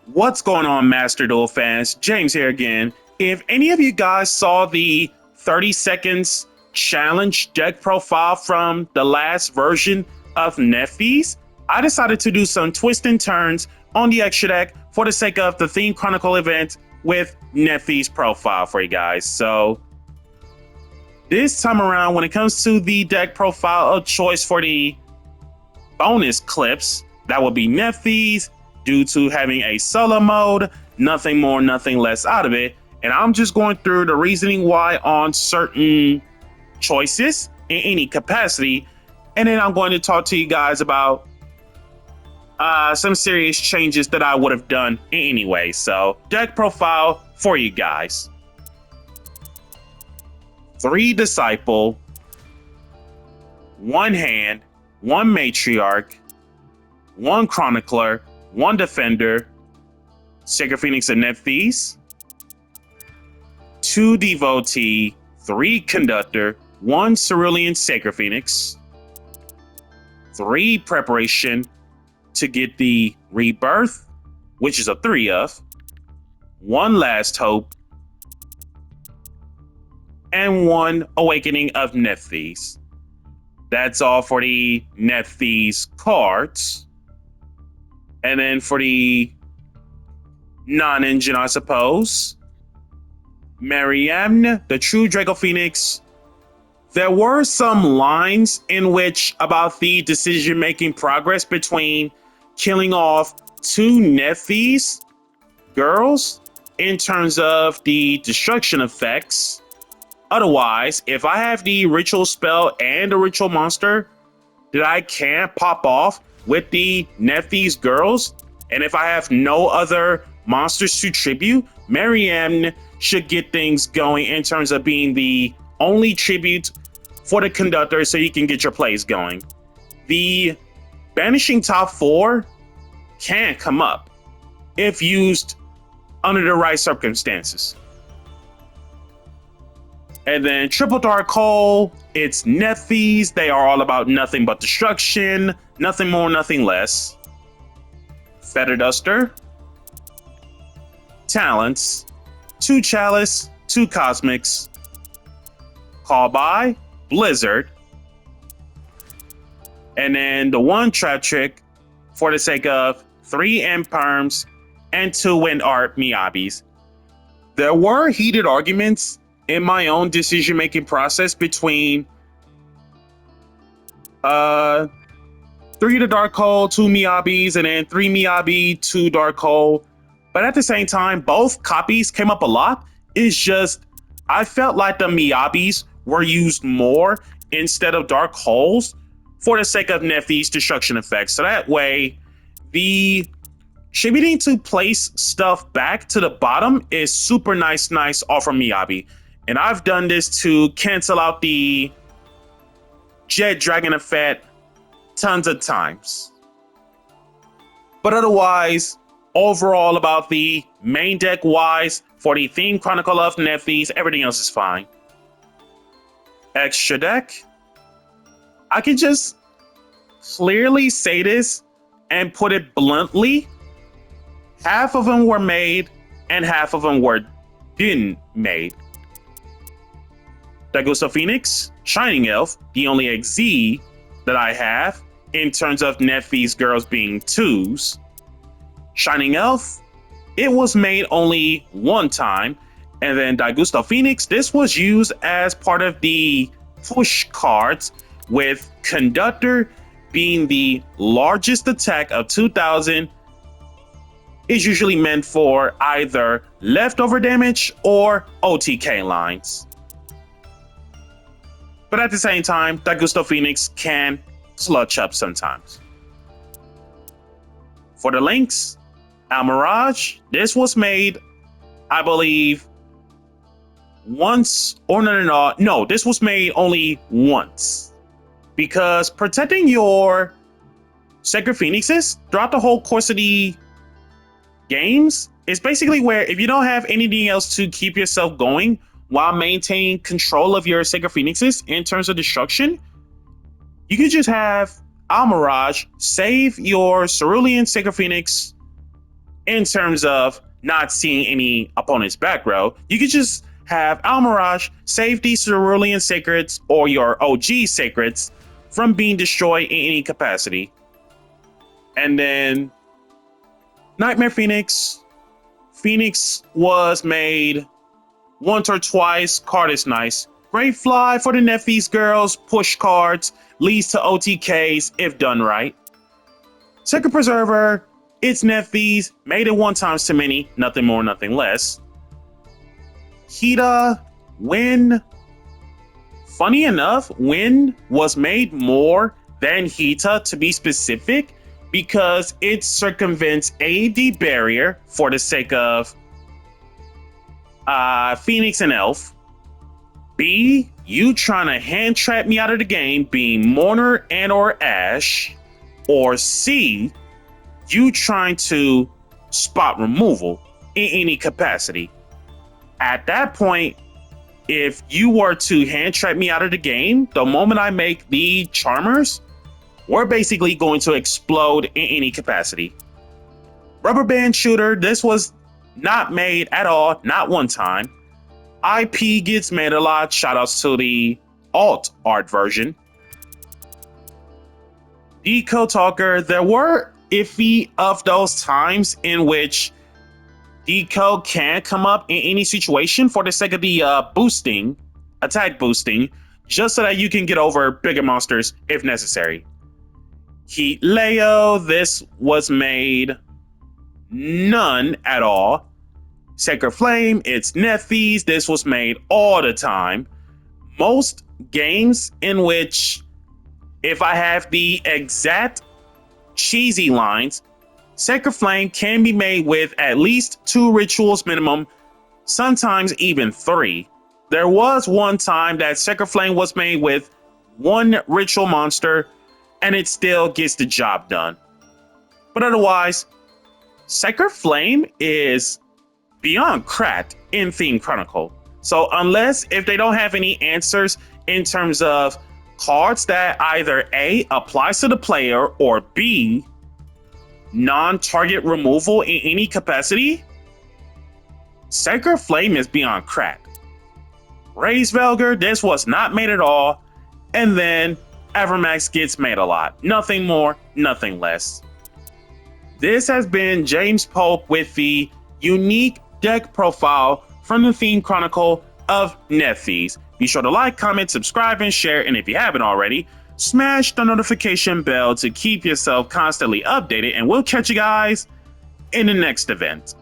What's going on, Master Duel fans? James here again. If any of you guys saw the 30 seconds challenge deck profile from the last version of Nephthys, I decided to do some twists and turns on the extra deck for the sake of the Theme Chronicle event with Nephthys profile for you guys. So this time around, when it comes to the deck profile of choice for the bonus clips, that will be Nephthys, due to having a solo mode, nothing more, nothing less out of it. And I'm just going through the reasoning why on certain choices in any capacity. And then I'm going to talk to you guys about some serious changes that I would have done anyway. So deck profile for you guys. 3 Disciple, 1 Hand, 1 Matriarch, 1 Chronicler, 1 Defender, Sacred Phoenix and Nephthys, 2 Devotee, 3 Conductor, 1 Cerulean Sacred Phoenix, 3 Preparation to get the Rebirth, which is a 3 of, 1 Last Hope, and 1 Awakening of Nephthys. That's all for the Nephthys cards. And then for the non-engine, I suppose, Mariamne, the true Draco Phoenix. There were some lines in which about the decision-making progress between killing off 2 Nephthys girls in terms of the destruction effects. Otherwise, if I have the ritual spell and the ritual monster that I can't pop off with the Nephthys girls, and if I have no other monsters to tribute, Mariamne should get things going in terms of being the only tribute for the conductor so you can get your plays going. The banishing top 4 can come up if used under the right circumstances. And then Triple Dark Hole, it's Nephthys. They are all about nothing but destruction, nothing more, nothing less. Feather Duster, Talents, 2 Chalice, 2 Cosmics, Call by, Blizzard, and then the 1 Trap Trick for the sake of 3 Imperms and 2 Wind Art Miabis. There were heated arguments in my own decision-making process between 3 to Dark Hole, 2 Miabis, and then 3 Miabi, 2 Dark Hole. But at the same time, both copies came up a lot. It's just, I felt like the Miabis were used more instead of Dark Holes for the sake of Nephthys destruction effects. So that way, the tributing to place stuff back to the bottom is super nice off from Miyabi. And I've done this to cancel out the Jet Dragon effect tons of times. But otherwise, overall about the main deck wise, for the Theme Chronicle of Nephthys, everything else is fine. Extra deck, I can just clearly say this and put it bluntly. Half of them were made and half of them were didn't made. Dagusto Phoenix, Shining Elf, the only XZ that I have in terms of Nephthys girls being 2s. Shining Elf, it was made only 1 time. And then Dagusto Phoenix, this was used as part of the push cards, with Conductor being the largest attack of 2000. Is usually meant for either leftover damage or OTK lines. But at the same time, Dagusto Phoenix can clutch up sometimes. For the links, Almirage, this was made, I believe, once, or no, this was made only once. Because protecting your Sacred Phoenixes throughout the whole course of the games is basically where if you don't have anything else to keep yourself going while maintaining control of your Sacred Phoenixes in terms of destruction, you can just have Almirage save your Cerulean Sacred Phoenix in terms of not seeing any opponent's back row. You could just have Almirage save these Cerulean Sacreds or your OG Sacreds from being destroyed in any capacity. And then Nightmare Phoenix. Phoenix was made once or twice. Card is nice. Great fly for the Nephthys girls. Push cards. Leads to OTKs if done right. Sacred Preserver. It's Nephthys. Made it 1 times too many. Nothing more, nothing less. Hita. Win. Funny enough, Win was made more than Hita, to be specific, because it circumvents A, the barrier for the sake of Phoenix and Elf. B, you trying to hand trap me out of the game being Mourner and or Ash. Or C, you trying to spot removal in any capacity. At that point, if you were to hand trap me out of the game, the moment I make the Charmers, we're basically going to explode in any capacity. Rubber Band Shooter, this was not made at all, not 1 time. IP gets made a lot, shoutouts to the alt art version. Deco Talker, there were iffy of those times in which Deco can come up in any situation for the sake of the boosting, attack boosting, just so that you can get over bigger monsters if necessary. Heat Leo, this was made none at all. Sacred Flame, it's Nephthys, this was made all the time. Most games in which, if I have the exact cheesy lines, Sacred Flame can be made with at least 2 rituals minimum, sometimes even 3. There was 1 time that Sacred Flame was made with 1 ritual monster, and it still gets the job done. But otherwise, Sacred Flame is beyond cracked in Theme Chronicle. So unless if they don't have any answers in terms of cards that either A, applies to the player, or B, non-target removal in any capacity, Sacred Flame is beyond crack. Raise Velgar, this was not made at all, and then Evermax gets made a lot. Nothing more, nothing less. This has been James Pope with the unique deck profile from the Theme Chronicle of Nephthys. Be sure to like, comment, subscribe, and share, and if you haven't already, smash the notification bell to keep yourself constantly updated, and we'll catch you guys in the next event.